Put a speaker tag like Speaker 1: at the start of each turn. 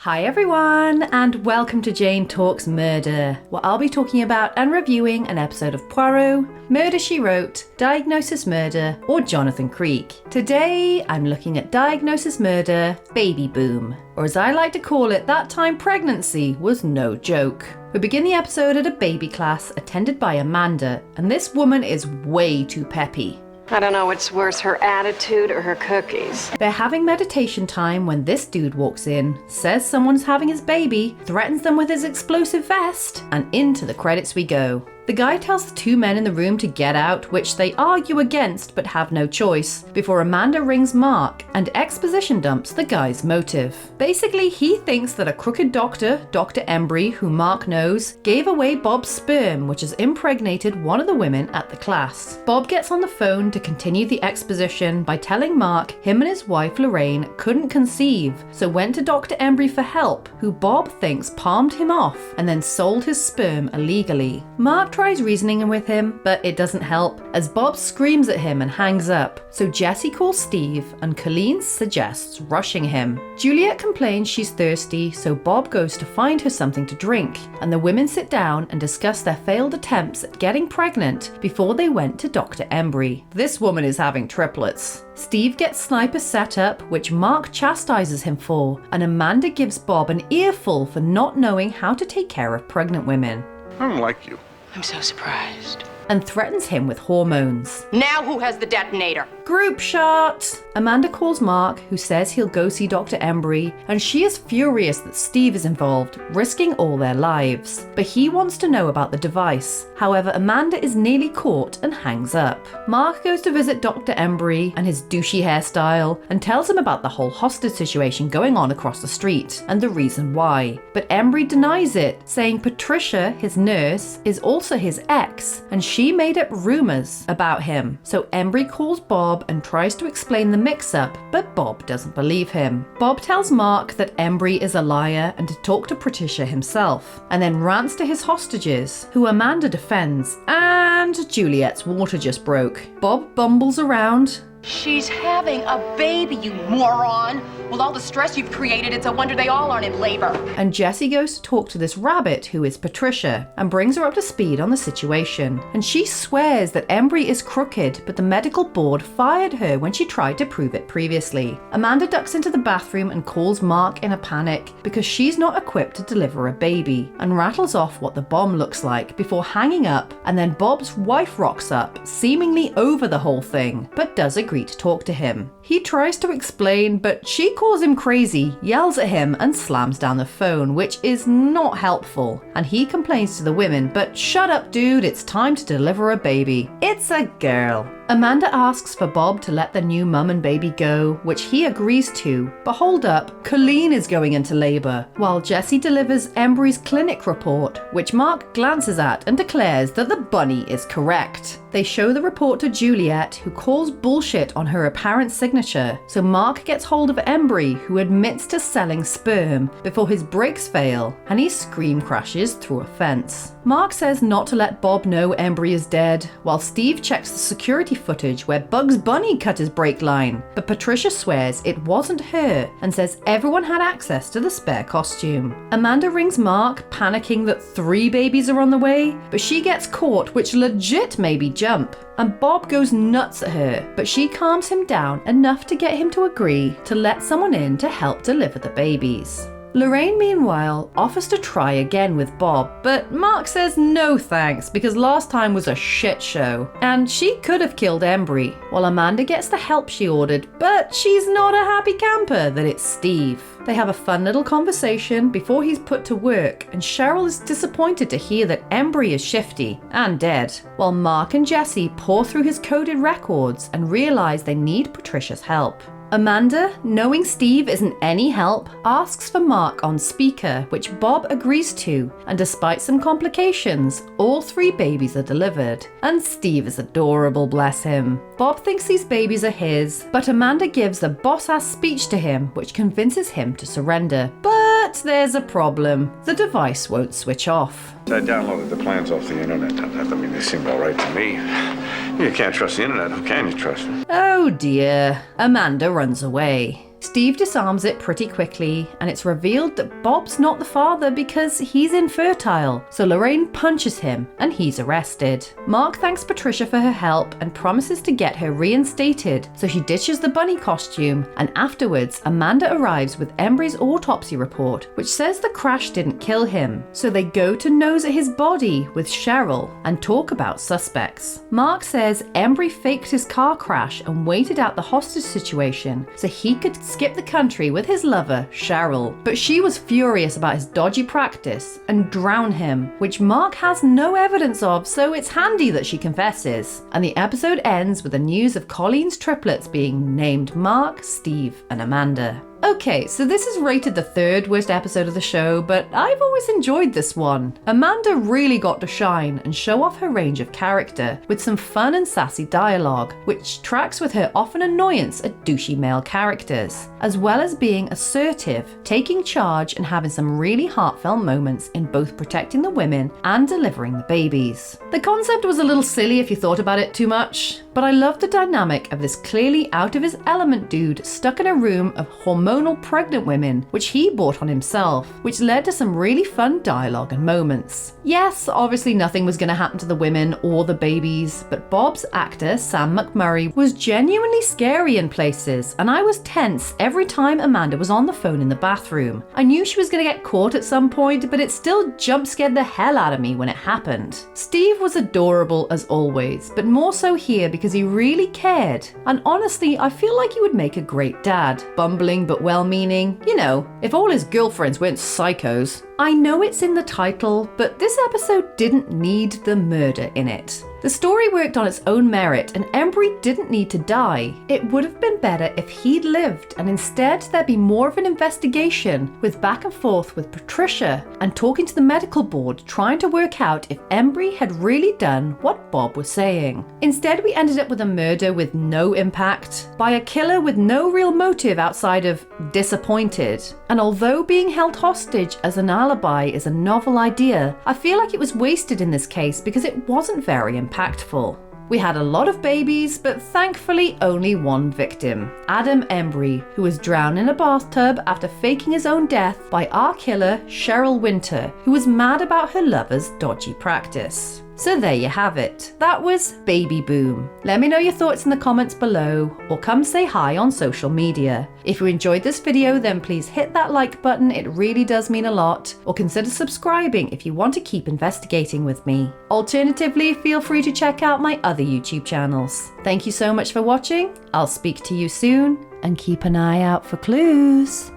Speaker 1: Hi everyone, and welcome to Jane Talks Murder, where I'll be talking about and reviewing an episode of Poirot, Murder, She Wrote, Diagnosis Murder, or Jonathan Creek. Today, I'm looking at Diagnosis Murder, Baby Boom, or as I like to call it, that time pregnancy was no joke. We begin the episode at a baby class attended by Amanda, and this woman is way too peppy.
Speaker 2: I don't know what's worse, her attitude or her cookies.
Speaker 1: They're having meditation time when this dude walks in, says someone's having his baby, threatens them with his explosive vest, and into the credits we go. The guy tells the two men in the room to get out, which they argue against but have no choice, before Amanda rings Mark and exposition dumps the guy's motive. Basically, he thinks that a crooked doctor, Dr. Embry, who Mark knows, gave away Bob's sperm, which has impregnated one of the women at the class. Bob gets on the phone to continue the exposition by telling Mark him and his wife Lorraine couldn't conceive, so went to Dr. Embry for help, who Bob thinks palmed him off and then sold his sperm illegally. Mark tries reasoning with him, but it doesn't help, as Bob screams at him and hangs up, so Jesse calls Steve and Colleen suggests rushing him. Juliet complains she's thirsty, so Bob goes to find her something to drink, and the women sit down and discuss their failed attempts at getting pregnant before they went to Dr. Embry. This woman is having triplets. Steve gets Sniper set up, which Mark chastises him for, and Amanda gives Bob an earful for not knowing how to take care of pregnant women.
Speaker 3: I don't like you.
Speaker 2: I'm so surprised.
Speaker 1: And threatens him with hormones.
Speaker 2: Now who has the detonator?
Speaker 1: Group shot! Amanda calls Mark, who says he'll go see Dr. Embry, and she is furious that Steve is involved, risking all their lives. But he wants to know about the device. However, Amanda is nearly caught and hangs up. Mark goes to visit Dr. Embry and his douchey hairstyle, and tells him about the whole hostage situation going on across the street, and the reason why. But Embry denies it, saying Patricia, his nurse, is also his ex, and she made up rumors about him. So Embry calls Bob and tries to explain the mix-up, but Bob doesn't believe him. Bob tells Mark that Embry is a liar and to talk to Patricia himself, and then rants to his hostages, who Amanda defends, and Juliet's water just broke. Bob bumbles around.
Speaker 4: She's having a baby, you moron! With all the stress you've created, it's a wonder they all aren't in labor.
Speaker 1: And Jesse goes to talk to this rabbit, who is Patricia, and brings her up to speed on the situation. And she swears that Embry is crooked, but the medical board fired her when she tried to prove it previously. Amanda ducks into the bathroom and calls Mark in a panic because she's not equipped to deliver a baby, and rattles off what the bomb looks like before hanging up, and then Bob's wife rocks up, seemingly over the whole thing, but does agree to talk to him. He tries to explain, but she calls him crazy, yells at him, and slams down the phone, which is not helpful. And he complains to the women, but shut up dude, it's time to deliver a baby. It's a girl. Amanda asks for Bob to let the new mum and baby go, which he agrees to, but hold up, Colleen is going into labour, while Jesse delivers Embry's clinic report, which Mark glances at and declares that the bunny is correct. They show the report to Juliet, who calls bullshit on her apparent signature, so Mark gets hold of Embry, who admits to selling sperm before his brakes fail, and he scream crashes through a fence. Mark says not to let Bob know Embry is dead, while Steve checks the security footage where Bugs Bunny cut his brake line, but Patricia swears it wasn't her and says everyone had access to the spare costume. Amanda rings Mark, panicking that 3 babies are on the way, but she gets caught, which legit made me jump. And Bob goes nuts at her, but she calms him down enough to get him to agree to let someone in to help deliver the babies. Lorraine, meanwhile, offers to try again with Bob, but Mark says no thanks because last time was a shit show, and she could have killed Embry, while Amanda gets the help she ordered, but she's not a happy camper that it's Steve. They have a fun little conversation before he's put to work, and Cheryl is disappointed to hear that Embry is shifty and dead, while Mark and Jesse pour through his coded records and realize they need Patricia's help. Amanda, knowing Steve isn't any help, asks for Mark on speaker, which Bob agrees to, and despite some complications, all 3 babies are delivered. And Steve is adorable, bless him. Bob thinks these babies are his, but Amanda gives a boss-ass speech to him, which convinces him to surrender. But there's a problem. The device won't switch off.
Speaker 3: I downloaded the plans off the internet. I mean, they seemed all right to me. You can't trust the internet. How can you trust it?
Speaker 1: Oh dear. Amanda runs away. Steve disarms it pretty quickly, and it's revealed that Bob's not the father because he's infertile, so Lorraine punches him and he's arrested. Mark thanks Patricia for her help and promises to get her reinstated, so she ditches the bunny costume, and afterwards Amanda arrives with Embry's autopsy report, which says the crash didn't kill him, so they go to nose at his body with Cheryl and talk about suspects. Mark says Embry faked his car crash and waited out the hostage situation so he could skip the country with his lover, Cheryl. But she was furious about his dodgy practice and drowned him, which Mark has no evidence of, so it's handy that she confesses. And the episode ends with the news of Colleen's triplets being named Mark, Steve, and Amanda. Okay, so this is rated the third worst episode of the show, but I've always enjoyed this one. Amanda really got to shine and show off her range of character with some fun and sassy dialogue, which tracks with her often annoyance at douchey male characters, as well as being assertive, taking charge and having some really heartfelt moments in both protecting the women and delivering the babies. The concept was a little silly if you thought about it too much, but I love the dynamic of this clearly out of his element dude stuck in a room of hormonal pregnant women, which he brought on himself, which led to some really fun dialogue and moments. Yes, obviously nothing was going to happen to the women or the babies, but Bob's actor, Sam McMurray, was genuinely scary in places, and I was tense every time Amanda was on the phone in the bathroom. I knew she was going to get caught at some point, but it still jump scared the hell out of me when it happened. Steve was adorable as always, but more so here because he really cared, and honestly I feel like he would make a great dad. Bumbling but well-meaning, you know, if all his girlfriends weren't psychos. I know it's in the title, but this episode didn't need the murder in it. The story worked on its own merit, and Embry didn't need to die. It would have been better if he'd lived, and instead there'd be more of an investigation with back and forth with Patricia and talking to the medical board trying to work out if Embry had really done what Bob was saying. Instead, we ended up with a murder with no impact by a killer with no real motive outside of disappointed. And although being held hostage as an alibi is a novel idea, I feel like it was wasted in this case because it wasn't very impactful. We had a lot of babies, but thankfully only one victim, Adam Embry, who was drowned in a bathtub after faking his own death by our killer, Cheryl Winter, who was mad about her lover's dodgy practice. So there you have it. That was Baby Boom. Let me know your thoughts in the comments below, or come say hi on social media. If you enjoyed this video, then please hit that like button, it really does mean a lot, or consider subscribing if you want to keep investigating with me. Alternatively, feel free to check out my other YouTube channels. Thank you so much for watching, I'll speak to you soon, and keep an eye out for clues.